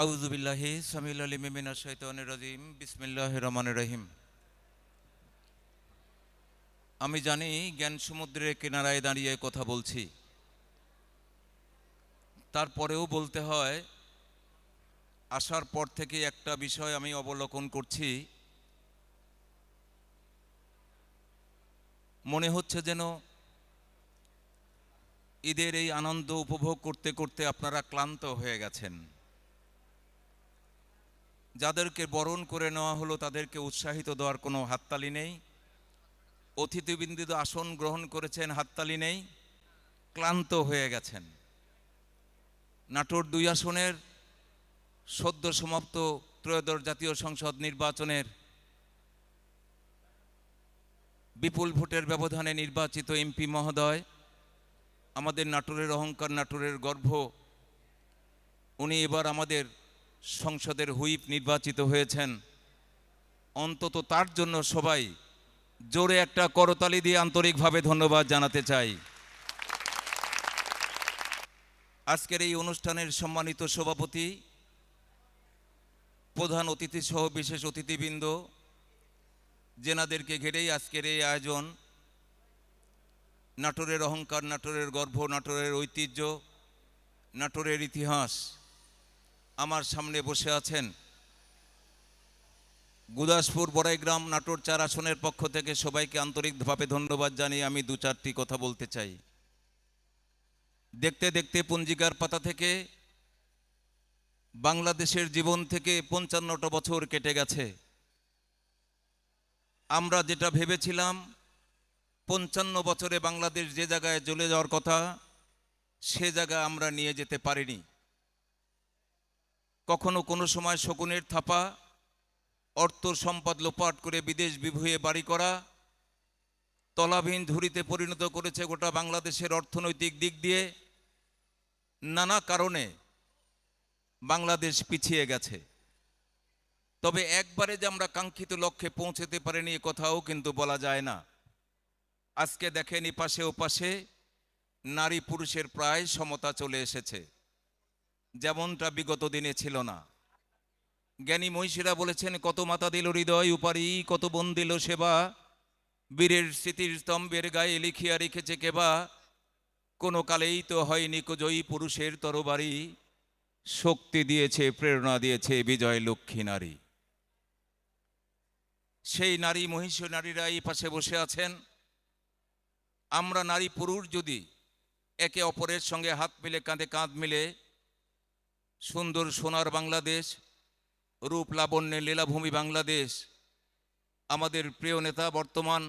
আউযু বিল্লাহি সামিউল আলিম মিনাশ শাইতানির রাজিম বিসমিল্লাহির রহমানির রহিম। আমি জানি জ্ঞান সমুদ্রের কিনারায় দাঁড়িয়ে কথা বলছি, তারপরেও বলতে হয়। আসার পর থেকে একটা বিষয় আমি অবলোকন করছি, মনে হচ্ছে যেন ঈদের এই আনন্দ উপভোগ করতে করতে আপনারা ক্লান্ত হয়ে গেছেন। যাদেরকে বরণ করে নেওয়া হলো তাদেরকে উৎসাহিত দেওয়ার কোনো হাততালি নেই, অতিথিবৃন্দ আসন গ্রহণ করেছেন, হাততালি নেই, ক্লান্ত হয়ে গেছেন। নাটোর ২ আসনের সদ্য সমাপ্ত ত্রয়োদশ জাতীয় সংসদ নির্বাচনের বিপুল ভোটের ব্যবধানে নির্বাচিত এমপি মহোদয়, আমাদের নাটোরের অহংকার, নাটোরের গর্ব, উনি এবার আমাদের সংসদের হুইপ নির্বাচিত হয়েছেন। অন্তত তার জন্য সবাই জোরে একটা করতালি দিয়ে আন্তরিকভাবে ধন্যবাদ জানাতে চাই। আজকের এই অনুষ্ঠানের সম্মানিত সভাপতি, প্রধান অতিথি সহ বিশেষ অতিথিবৃন্দ, যেনাদেরকে ঘিরেই আজকের এই আয়োজন, নাটোরের অহংকার, নাটোরের গর্ব, নাটোরের ঐতিহ্য, নাটোরের ইতিহাস, আমার সামনে বসে আছেন। গুদাসপুর বড়াইগ্রাম নাটোর ৪ আসনের পক্ষ থেকে সবাইকে আন্তরিকভাবে ধন্যবাদ জানিয়ে আমি ২-৪টি কথা বলতে চাই। দেখতে দেখতে পঞ্জিকার পাতা থেকে বাংলাদেশের জীবন থেকে ৫৫টা বছর কেটে গেছে। আমরা যেটা ভেবেছিলাম ৫৫ বছরে বাংলাদেশ যে জায়গায় চলে যাওয়ার কথা, সে জায়গা আমরা নিয়ে যেতে পারিনি। কখনো কোনো সময় শকুনের থাপা, অর্থ সম্পদ লোপাট করে বিদেশ বিভুঁইয়ে বাড়ি করা, তলাবিহীন ঝুড়িতে পরিণত করেছে গোটা বাংলাদেশের অর্থনৈতিক দিক দিয়ে। নানা কারণে বাংলাদেশ পিছিয়ে গেছে। তবে একবারে যে আমরা কাঙ্ক্ষিত লক্ষ্যে পৌঁছতে পারিনি এ কথাও কিন্তু বলা যায় না। আজকে দেখেন, এপাশে ওপাশে নারী পুরুষের প্রায় সমতা চলে এসেছে, যেমনটা বিগত দিনে ছিল না। জ্ঞানী মহিষীরা বলেছেন, কত মাতা দিল হৃদয় উপারি, কত বোন দিল সেবা, বীরের স্মৃতির স্তম্ভের গায়ে লিখিয়া রেখেছে কেবা, কোনো কালেই তো হয়নি জয়ী পুরুষের তরবারি, শক্তি দিয়েছে, প্রেরণা দিয়েছে বিজয় লক্ষ্মী নারী। সেই নারী মহিষী নারীরা এই পাশে বসে আছেন। আমরা নারী পুরুষ যদি একে অপরের সঙ্গে হাত মিলে, কাঁধে কাঁধ মিলে সুন্দর সোনার বাংলাদেশ, রূপ লাবণ্যের লীলাভূমি বাংলাদেশ, আমাদের প্রিয় নেতা, বর্তমান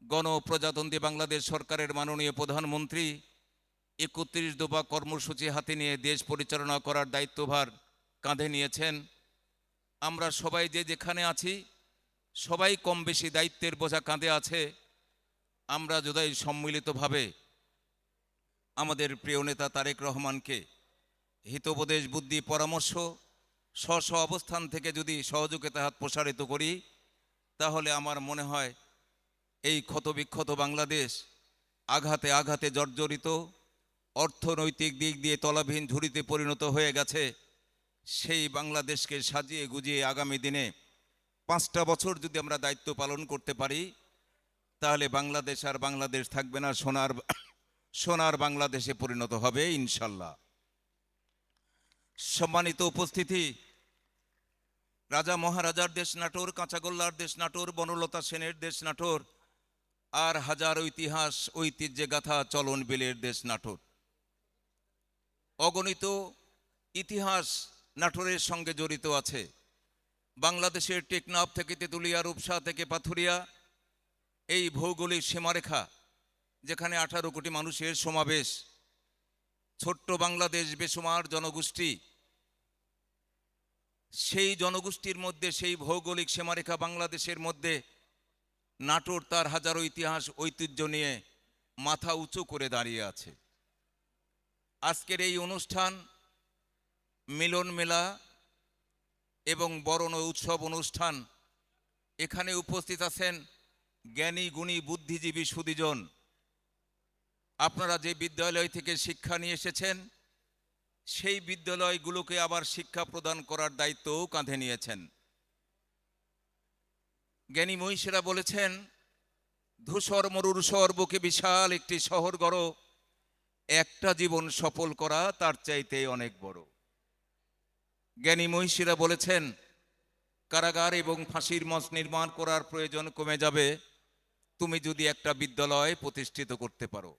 গণপ্রজাতন্ত্রী বাংলাদেশ সরকারের মাননীয় প্রধানমন্ত্রী ৩১ দফা কর্মসূচি হাতে নিয়ে দেশ পরিচালনা করার দায়িত্বভার কাঁধে নিয়েছেন। আমরা সবাই যে যেখানে আছি, সবাই কম বেশি দায়িত্বের বোঝা কাঁধে আছে। আমরা যদি সম্মিলিতভাবে আমাদের প্রিয় নেতা তারেক রহমানকে হিতোপদেশ, বুদ্ধি, পরামর্শ, স্ব অবস্থান থেকে যদি সহযোগিতা হাত প্রসারিত করি, তাহলে আমার মনে হয় এই ক্ষতবিক্ষত বাংলাদেশ, আঘাতে আঘাতে জর্জরিত, অর্থনৈতিক দিক দিয়ে তলাবিহীন ঝুড়িতে পরিণত হয়ে গেছে, সেই বাংলাদেশকে সাজিয়ে গুজিয়ে আগামী দিনে 5টা বছর যদি আমরা দায়িত্ব পালন করতে পারি, তাহলে বাংলাদেশ আর বাংলাদেশ থাকবে না, সোনার সোনার বাংলাদেশে পরিণত হবে ইনশাল্লাহ। সম্মানিত উপস্থিতি, রাজা মহারাজার দেশ নাটোর, কাঁচাগোল্লার দেশ নাটোর, বনলতা সেনের দেশ নাটোর, আর হাজার ইতিহাস ঐতিহ্যে গাথা চলন বিলের দেশ নাটোর। অগণিত ইতিহাস নাটোরের সঙ্গে জড়িত আছে। বাংলাদেশের টেকনাফ থেকে তেঁতুলিয়া, রূপসা থেকে পাথুরিয়া, এই ভৌগোলিক সীমারেখা, যেখানে 18 কোটি মানুষের সমাবেশ, ছোট্ট বাংলাদেশ, বেসুমার জনগোষ্ঠী, সেই জনগোষ্ঠীর মধ্যে, সেই ভৌগোলিক সীমারেখা বাংলাদেশের মধ্যে নাটোর তার হাজারো ইতিহাস ঐতিহ্য নিয়ে মাথা উঁচু করে দাঁড়িয়ে আছে। আজকের এই অনুষ্ঠান, মিলন মেলা এবং বরণ উৎসব অনুষ্ঠান, এখানে উপস্থিত আছেন জ্ঞানী গুণী বুদ্ধিজীবী সুধীজন। আপনারা যে বিদ্যালয় থেকে শিক্ষা নিয়ে এসেছেন, সেই বিদ্যালয়গুলোকে আবার শিক্ষা প্রদান করার দায়িত্বও কাঁধে নিয়েছেন। জ্ঞানী মনীষীরা বলেছেন, ধূসর মরুর বুকে বিশাল একটি শহর গড়ো, একটা জীবন সফল করা তার চাইতে অনেক বড়। জ্ঞানী মনীষীরা বলেছেন, কারাগার এবং ফাঁসির মঞ্চ নির্মাণ করার প্রয়োজন কমে যাবে তুমি যদি একটা বিদ্যালয় প্রতিষ্ঠিত করতে পারো।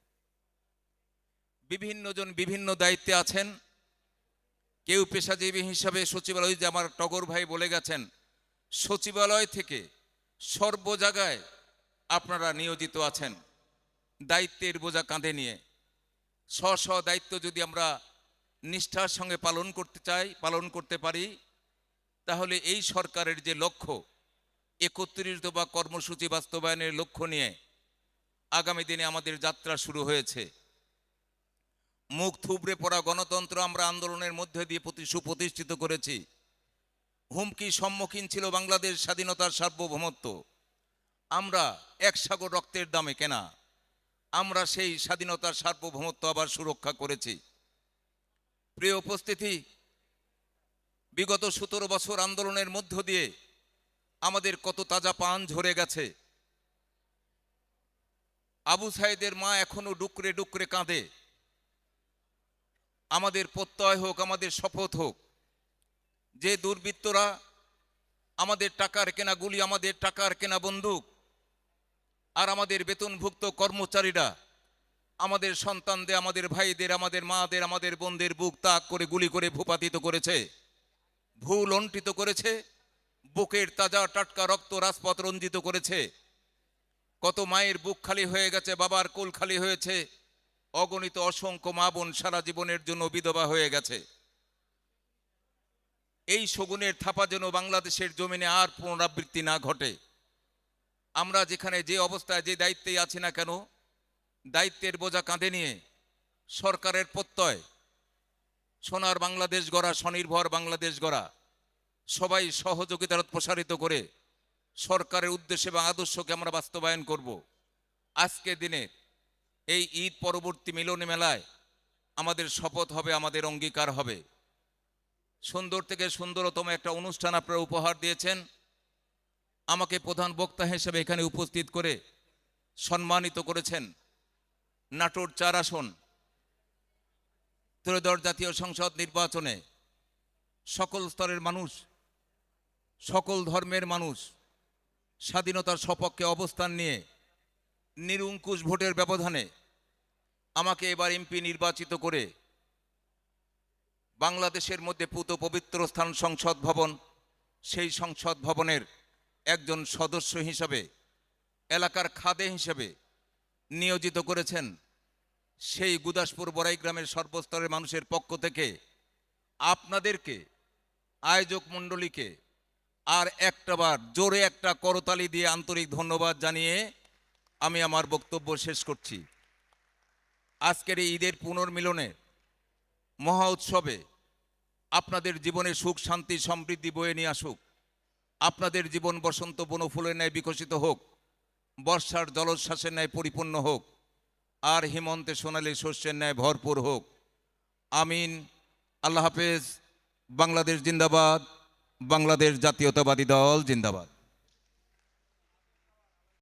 বিভিন্ন জন বিভিন্ন দায়িত্বে আছেন। কেউ পেশাজীবী হিসাবে সচিবালয়, যে আমার টগর ভাই বলে গেছেন, সচিবালয় থেকে সর্ব জায়গায় আপনারা নিয়োজিত আছেন দায়িত্বের বোঝা কাঁধে নিয়ে। স্ব দায়িত্ব যদি আমরা নিষ্ঠার সঙ্গে পালন করতে পারি, তাহলে এই সরকারের যে লক্ষ্য ৩১ দফা কর্মসূচি বাস্তবায়নের লক্ষ্য নিয়ে আগামী দিনে আমাদের যাত্রা শুরু হয়েছে। মুখ থুবড়ে পড়া গণতন্ত্র আমরা আন্দোলনের মধ্যে দিয়ে সুপ্রতিষ্ঠিত করেছি। হুমকির সম্মুখীন ছিল বাংলাদেশ স্বাধীনতার সার্বভৌমত্ব। আমরা ১ সাগর রক্তের দামে কেনা আমরা সেই স্বাধীনতার সার্বভৌমত্ব আবার সুরক্ষা করেছি। প্রিয় উপস্থিতি, বিগত ১৭ বছর আন্দোলনের মধ্য দিয়ে আমাদের কত তাজা প্রাণ ঝরে গেছে। আবু সাইদের মা এখনো ডুকরে ডুকরে কাঁদে। আমাদের প্রত্যয় হোক, আমাদের শপথ হোক, যে দুর্বৃত্তরা আমাদের টাকার কেনা গুলি, আমাদের টাকার কেনা বন্দুক, আর আমাদের বেতনভুক্ত কর্মচারীরা আমাদের সন্তানদের, আমাদের ভাইদের, আমাদের মাদের, আমাদের বোনদের বুক তাক করে গুলি করে ভূপাতিত করেছে, ভূলণ্ঠিত করেছে, বুকের তাজা টাটকা রক্ত রাজপথ রঞ্জিত করেছে। কত মায়ের বুক খালি হয়ে গেছে, বাবার কোল খালি হয়েছে, অগণিত অসংখ্য মা বোন সারা জীবনের জন্য বিধবা হয়ে গেছে। এই শগুনের থাপা যেন বাংলাদেশের জমিনে আর পুনরাবৃত্তি না ঘটে। আমরা যেখানে যে অবস্থায় যে দায়িত্বেই আছি না কেন, দায়িত্বের বোঝা কাঁধে নিয়ে সরকারের প্রত্যয় সোনার বাংলাদেশ গড়া, স্বনির্ভর বাংলাদেশ গড়া, সবাই সহযোগিতার প্রসারিত করে সরকারের উদ্দেশ্য এবং আদর্শকে আমরা বাস্তবায়ন করব। আজকে দিনে এই ঈদ পরবর্তী মিলনী মেলায় আমাদের শপথ হবে, আমাদের অঙ্গীকার হবে। সুন্দর থেকে সুন্দরতম একটা অনুষ্ঠান আপনারা উপহার দিয়েছেন। আমাকে প্রধান বক্তা হিসেবে এখানে উপস্থিত করে সম্মানিত করেছেন। নাটোর ৪ আসন ত্রয়োদশ জাতীয় সংসদ নির্বাচনে সকল স্তরের মানুষ, সকল ধর্মের মানুষ স্বাধীনতার সপক্ষে অবস্থান নিয়ে নিরঙ্কুশ ভোটের ব্যবধানে আমাকে এবার এমপি নির্বাচিত করে বাংলাদেশের মধ্যে পূত পবিত্র স্থান সংসদ ভবন, সেই সংসদ ভবনের একজন সদস্য হিসাবে, এলাকার খাদে হিসেবে নিয়োজিত করেছেন। সেই গুদাসপুর বড়াই গ্রামের সর্বস্তরের মানুষের পক্ষ থেকে আপনাদেরকে, আয়োজক মণ্ডলীকে আর একটাবার জোরে একটা করতালি দিয়ে আন্তরিক ধন্যবাদ জানিয়ে আমি আমার বক্তব্য শেষ করছি। আজকের এই ঈদের পুনর্মিলনে মহা উৎসবে আপনাদের জীবনে সুখ, শান্তি, সমৃদ্ধি বয়ে নিয়ে আসুক। আপনাদের জীবন বসন্ত বনফুলের ন্যায় বিকশিত হোক, বর্ষার জলোচ্ছ্বাসের ন্যায় পরিপূর্ণ হোক, আর হেমন্তে সোনালী শস্যের ন্যায় ভরপুর হোক। আমিন। আল্লাহ হাফেজ। বাংলাদেশ জিন্দাবাদ। বাংলাদেশ জাতীয়তাবাদী দল জিন্দাবাদ।